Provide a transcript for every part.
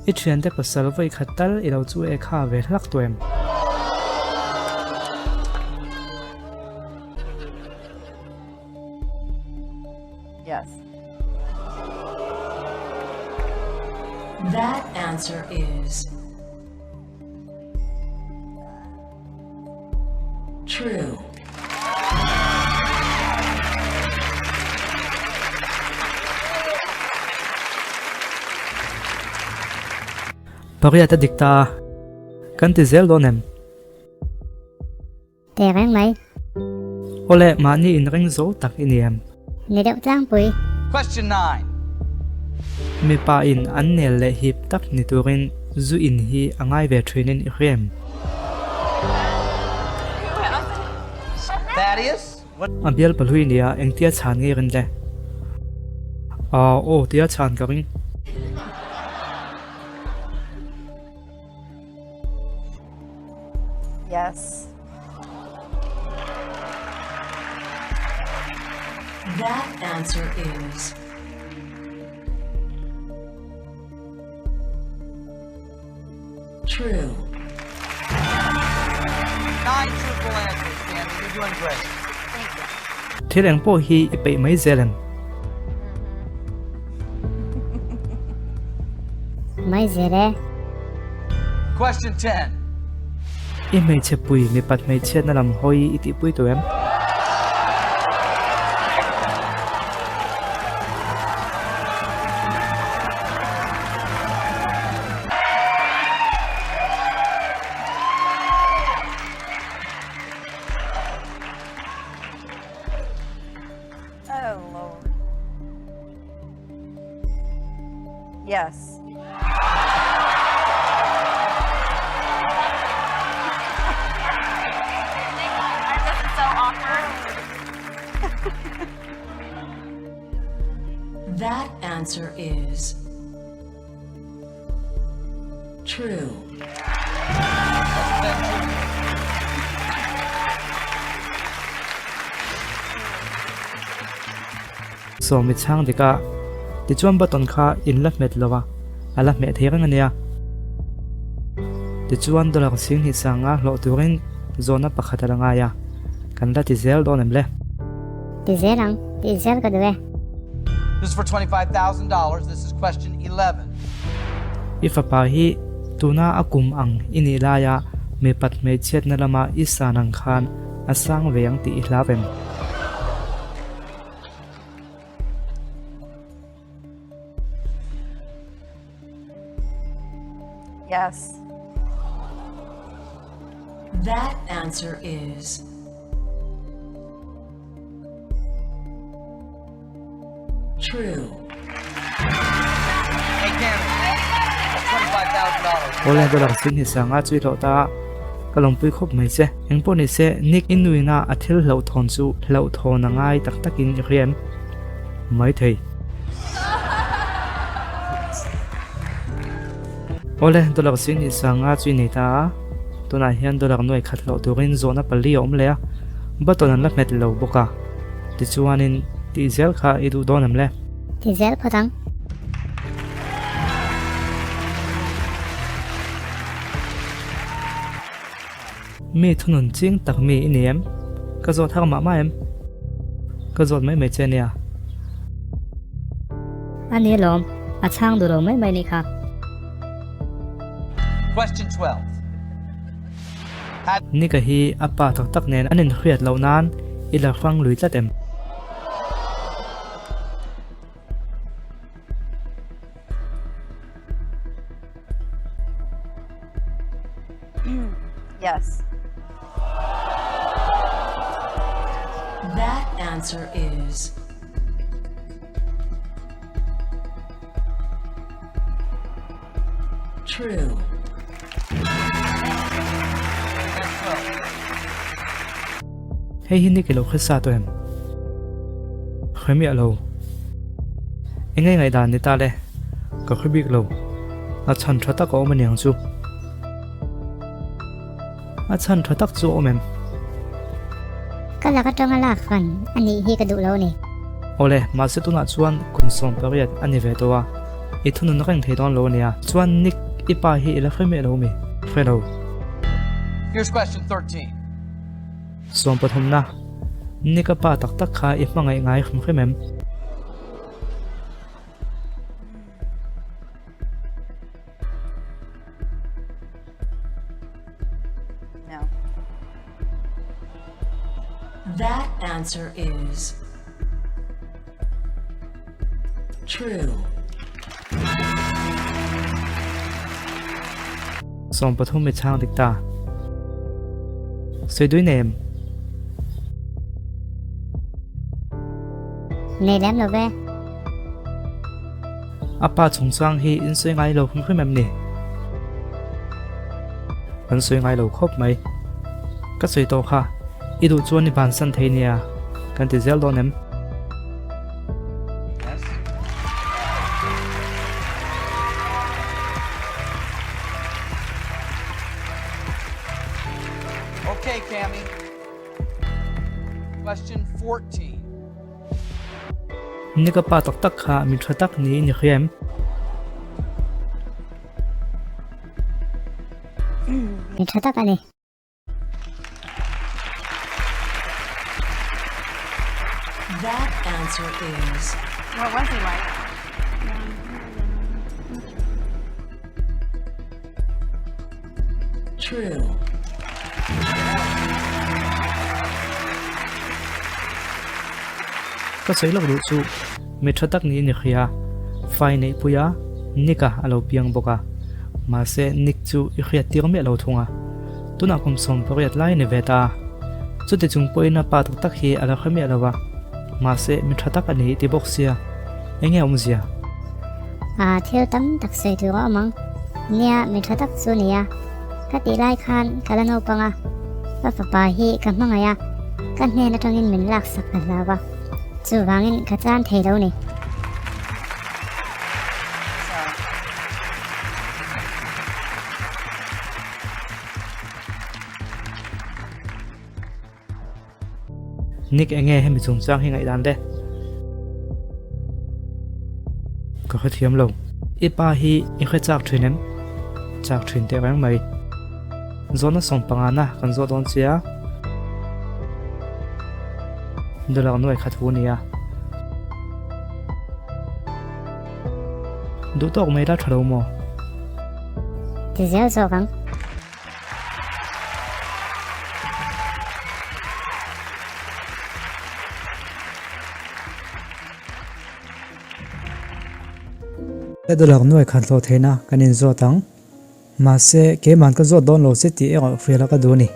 I thian te pasal voi khatal I lo chu e kha ve thlak tuem Yes. That answer is true. Pariya ta dikta kan ti zel donem Te reng mai ole ma ni in reng zo tak iniem ni deuh tlang pui Question 9. Mipa in an nel le hip tak ni turin zu in hi angai ve thinin I hrem Thaddeus? What? Abial palhui nia engtia chan nge rin le o tia chan ka ring Yes. That answer is true. 9 truthful answers, Candy. You're doing great. thil eng po hi I pe mai zelem mai zere Question 10. I mei che pui mi pat mei che na lam hoi I ti pui tuem Oh, Lord. Yes. That answer is true. so mi chang dika ti chuan baton kha in la met lowa ala me thirang ania ti chuan dollar sing hi sanga hlo turin zona pakhataranga ya kan la ti zel donem le ti zerang ti zel ka duwe This is for $25,000. This is question 11. if a pa hi tuna akum ang inilaya me pat me chet na lama isanang khan asang veang ti ihlavem Yes. That answer is true. Hey, Candy. That's $25,000. ole dollar sing hi sanga chui lo ta kalong pui khop mai se eng po ni se nik inuina athil hlo thon chu hlo thon angai tak takin riam mai thei ole dollar sing hi sanga chui nei ta tuna hian dollar noi khat lo turin zona pali om le baton an la met lo boka ti chuanin ti zel kha I du donam le ti zel phatang mi thunun ching tak mi iniem ka zot har ma ma em ka zot mai me chenia ani lom a chang du lo mai mai ni kha Question 12. ni ka hi apa tak tak nen anin hriat lo nan ila fang lui tlatem Yes. That answer is true. hei hi ni kilo khisa to em khemi alo engai ngai dan ni ta le ka khibik lo a chan thata ko maniang chu a chan thatak chu omem ka la ka tong ala khan ani hi ka du lo ni ole ma se tuna chuan kun som pariat ani ve towa I thun na kang thei don lo nia chuan nik ipa hi ila khme lo mi khelo Here's question 13. som pathum na nika pa tak tak kha I hmangai ngai khum khemem No. That answer is true. som pathum mi chang dik ta Soi dui nem Nè lém lo ve. apa chung sang hi in soi ngai lo khum khemem ni kan soi ngai lo khop mai ka soi to kha I du chuan ni ban san thei nia kan ti zel do nem Yes. Okay, Cammy. Question 14. nika pa tak tak kha mi tha tak ni ni khem Mình cho tất cả này. That answer is What was he like? true. ka sei lo du chu mi tha tak ni ni khia fai nei puya nika alo piang boka ma se nik chu I khia tir me lo thunga tuna kom som poriat lai ne veta chu te chung poina pa tak tak hi ala khame alawa ma se mi tha tak ani ti boxia enge omzia À theo tấm đặc sự từ gõ mong. Nia mình cho tất số nia. Các tỷ lai khan cả lần opang à. Và phá bà hi cả mang à. Các nè nó trong in mình lạc sắc cả là ba. Chú vang in cả chan thầy đâu nè. Sorry. nik enge he mi chung chang hi ngai dan de ka kha thiam lo ipa hi I kha chak thinem chak thin te rang mai zona som pangana kan zo don chia dollar noi kha thu nia du tok mai da thalo mo Thì dễ dò vắng. dollar noi khan lo thena kanin zo tang ma se ke man ka zo don lo se ti e fela ka do ni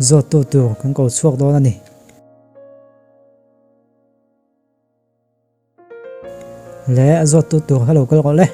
zo tu tu kan ko chuak do na ni le zo tu tu hello kal ko le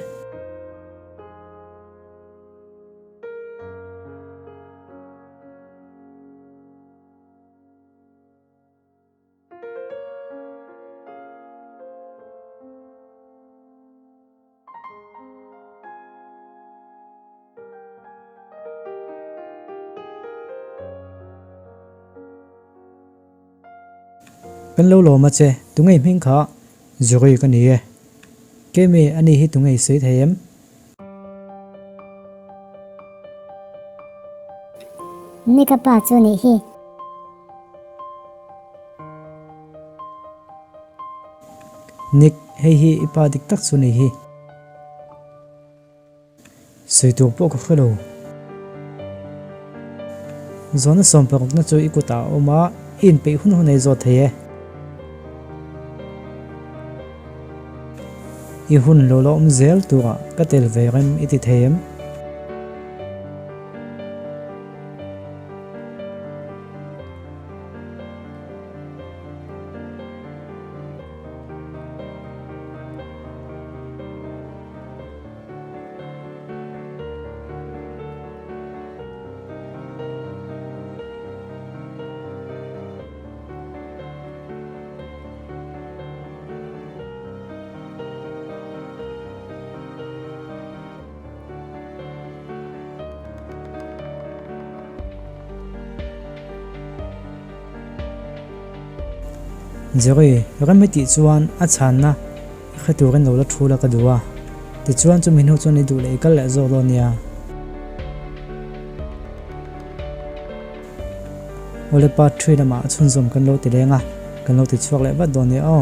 kan lo lo ma che tungai ming kha zuri ka ni e ke me ani hi tungai se thayem Nika pa chú nè hi. nik hei hi ipa dik tak chu ni hi soi tu po ko khelo zona som pa na chu ikuta oma in pe hun hun ei zo thaye I hun lo lo zel tura ka tel verem iti thayem zeri remeti chuan a chan na khaturin lo la thula ka duwa ti chuan chu min hu chu ni du le kal le zo lo nia ole pa thui na ma chun zum kan lo ti lenga kan lo ti chuak le ba don ni o